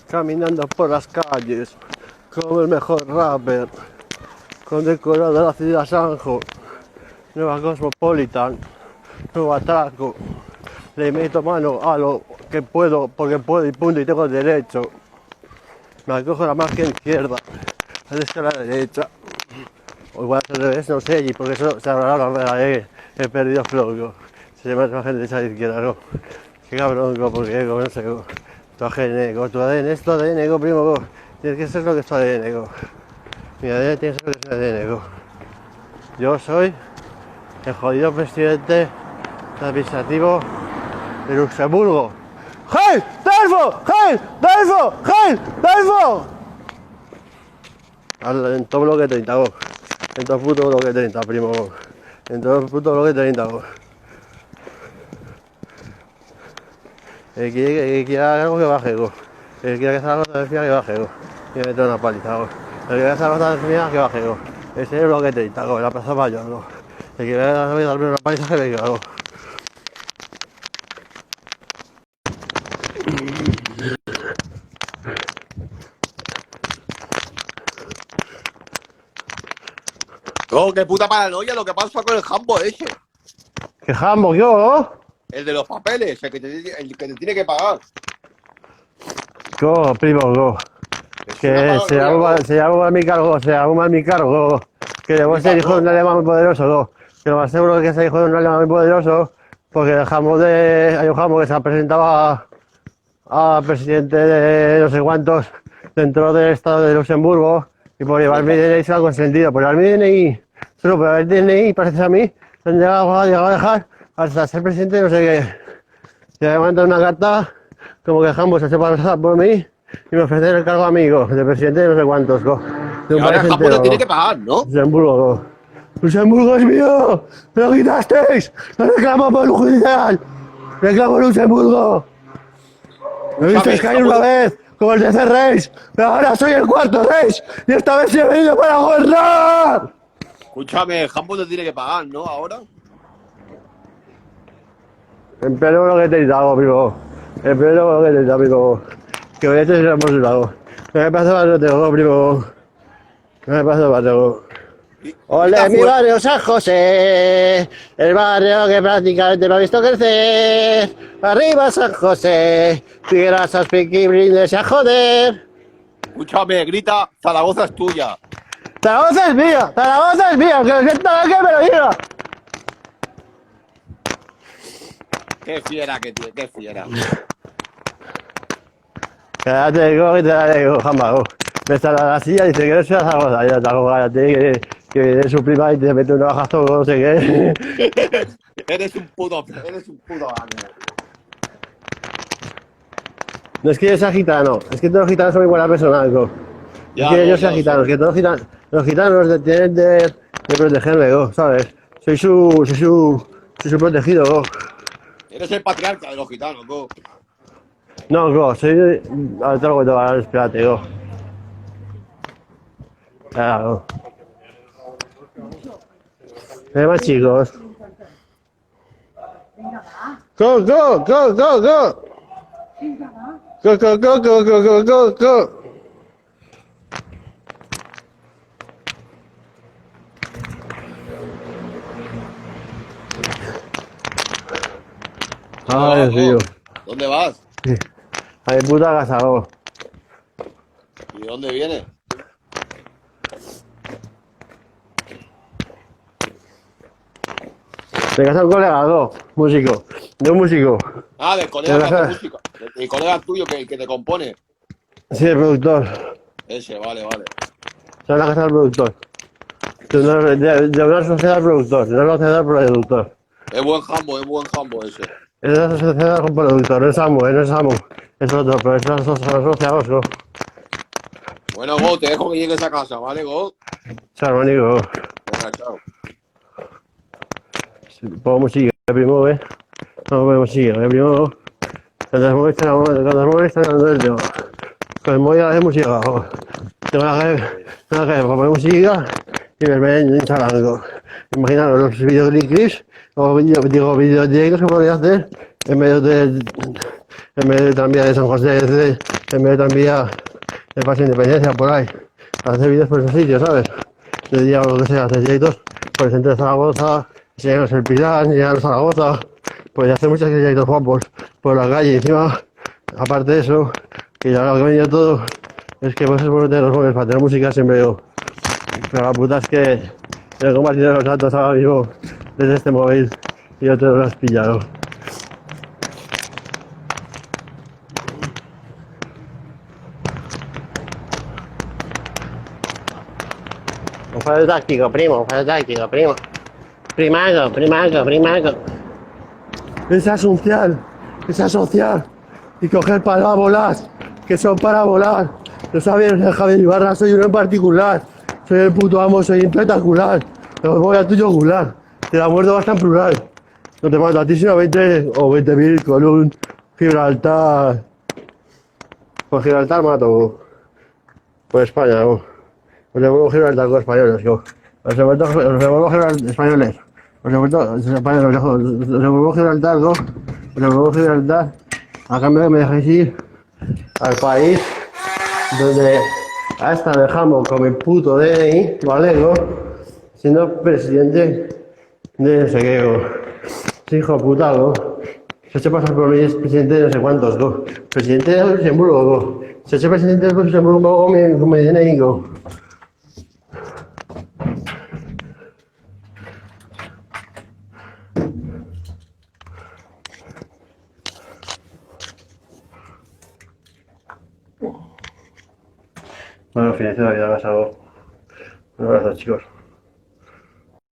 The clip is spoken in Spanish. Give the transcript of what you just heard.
caminando por las calles, como el mejor rapper, condecorado la ciudad Sanjo, nueva Cosmopolitan, nuevo atraco, le meto mano a lo que puedo, porque puedo y punto y tengo derecho, me acojo la margen izquierda, a la derecha, o igual al revés, no sé, y porque eso se habrá la he perdido flow, se llama la gente de la izquierda, no, qué cabrón, porque no sé, tu ADN, tu ADN es tu ADN, primo, tienes que ser lo que es tu ADN, mi ADN tiene que ser lo que es tu ADN, yo soy el jodido presidente administrativo de Luxemburgo. ¡Hey! ¡Delfo! ¡Hey! ¡Delfo! ¡Hey! ¡Delfo! En todo bloque 30, go. En todo puto bloque 30, primo, go. En todo puto bloque 30, go. El que quiera algo que baje, go. El que quiera que haga algo de energía que baje, go. Y me meto una paliza, go. El que quiera hacer algo de energía que baje, go. Ese es el bloque 30, go. La plaza mayor, go. El que quiera darme una paliza que venga, go. Oh, qué puta paranoia lo que pasa con el jambo ese. ¿Qué jambo yo? El de los papeles, el que te tiene que pagar. Go, primo, go. Que se llama mi cargo, se llama mi cargo. Que debo ser hijo de un alemán muy poderoso, go. Que lo más seguro es que sea hijo de un alemán muy poderoso, porque hay un jambo que se ha presentado a presidente de no sé cuántos dentro del estado de Luxemburgo, y por llevar mi DNI se lo ha consentido. Por llevar mi DNI, solo por llevar el DNI, parece a mí, se han llegado a dejar hasta ser presidente de no sé qué. Y me mandan una carta como que el jambo se hace pasar por mí y me ofrecen el cargo amigo de presidente de no sé cuántos, go. De un y ahora país el jambo entero, te tiene que pagar, ¿no? Luxemburgo, go. Luxemburgo es mío, me lo quitasteis, lo reclamo por el judicial, reclamo Luxemburgo. Me visteis caer una vez, como el tercer Reich, pero ahora soy el cuarto Reich y esta vez he venido para gobernar. Escúchame, el jambo te tiene que pagar, ¿no? Ahora. En pleno lo que te hago, amigo. En pleno lo que te amigo. Que voy a tener por su lado. ¿Qué me pasa más tengo, primo? ¿Qué me pasa más tengo? Ole, mi barrio San José, el barrio que prácticamente lo ha visto crecer. Arriba San José, Figueras, Piqui, Brindes a joder. Escúchame, grita, Zaragoza es tuya. Zaragoza es mío, que lo siento que me lo diga. Qué fiera que tiene, qué fiera. Cállate, go, que te la digo, jamba, me está la silla y dice que no seas Zaragoza. Ya te hago, cállate, que viene su prima y te mete un bajazo, no sé qué. Eres un puto gané. No es que yo sea gitano, es que todos los gitanos son igual a personal, go. Es que yo sea gitano, es que todos los gitanos tienen de protegerme, go, ¿sabes? Soy su protegido, go. Eres el patriarca de los gitanos, go. No, go, soy... Ahora te lo cuento, ahora espérate, go. Claro. Más chicos. Go, go, go, go, go. Go, go, go, go, go, go, go, go. Ay, Dios mío. ¿Dónde vas? A mi puta casa, go. ¿Y de dónde vienes? De casa de un colega, go. Músico. De un músico. Ah, del colega que hace música. El colega tuyo que te compone. Sí, el productor. Ese, vale. Se la casa del productor. De una sociedad del productor, de una sociedad del productor. Es buen jambo ese. Es una sociedad con productor, no es Samu, no es Samu. Es otro, pero es una sociedad, go. Bueno, go, te dejo que llegues a casa, ¿vale, go? Chao, hermanico. Venga, chao. Pongo música, primo, ¿eh? Vamos a poner música, primo. Cuando el móvil está dando el tema. Con el móvil hace música, go. Tengo que poner música y verme en Instagram, go. Imaginaros los videoclips o videos directos que podría hacer en medio del tranvía de San José en vez de enviar de Paso Independencia por ahí, a hacer vídeos por esos sitios, ¿sabes? De día o lo que sea, hacer directos por el centro de Zaragoza, enseñarnos el Pilar, enseñarnos Zaragoza, pues hacer muchos directos guapos por la calle. Encima, aparte de eso, que ya lo que he venido todo, es que pues es bueno tener los móviles para tener música siempre digo. Pero la puta es que he compartido los datos ahora mismo desde este móvil y yo te lo has pillado. Un fallo táctico, primo, un fallo táctico, primo. Primago, primago, primago. Es asociar y coger parábolas que son para volar. No sabes, Javier Ibarra, soy uno en particular. Soy el puto amo, soy espectacular. Te voy a tu yogular. Te la muerdo bastante en plural. No te mato a ti sino 20 o 20.000 con un Gibraltar. Por Gibraltar mato. Por España, ¿no? Os devuelvo Gibraltar con españoles, yo. Os devuelvo Gibraltar españoles. Os devuelvo Gibraltar, ¿no? Os devuelvo Gibraltar. A cambio de que me dejéis ir al país donde hasta dejamos con mi puto DNI, ¿vale? ¿No? Siendo presidente de no sé qué, ¿no? Sí, hijo de puta, ¿no? Se ha hecho pasar por mí, es presidente de no sé cuántos, ¿no? Presidente de Luxemburgo, ¿no? Se ha hecho presidente de Luxemburgo con mi DNI, ¿no? Bueno, felicidades, ya me has algo. Un abrazo, chicos.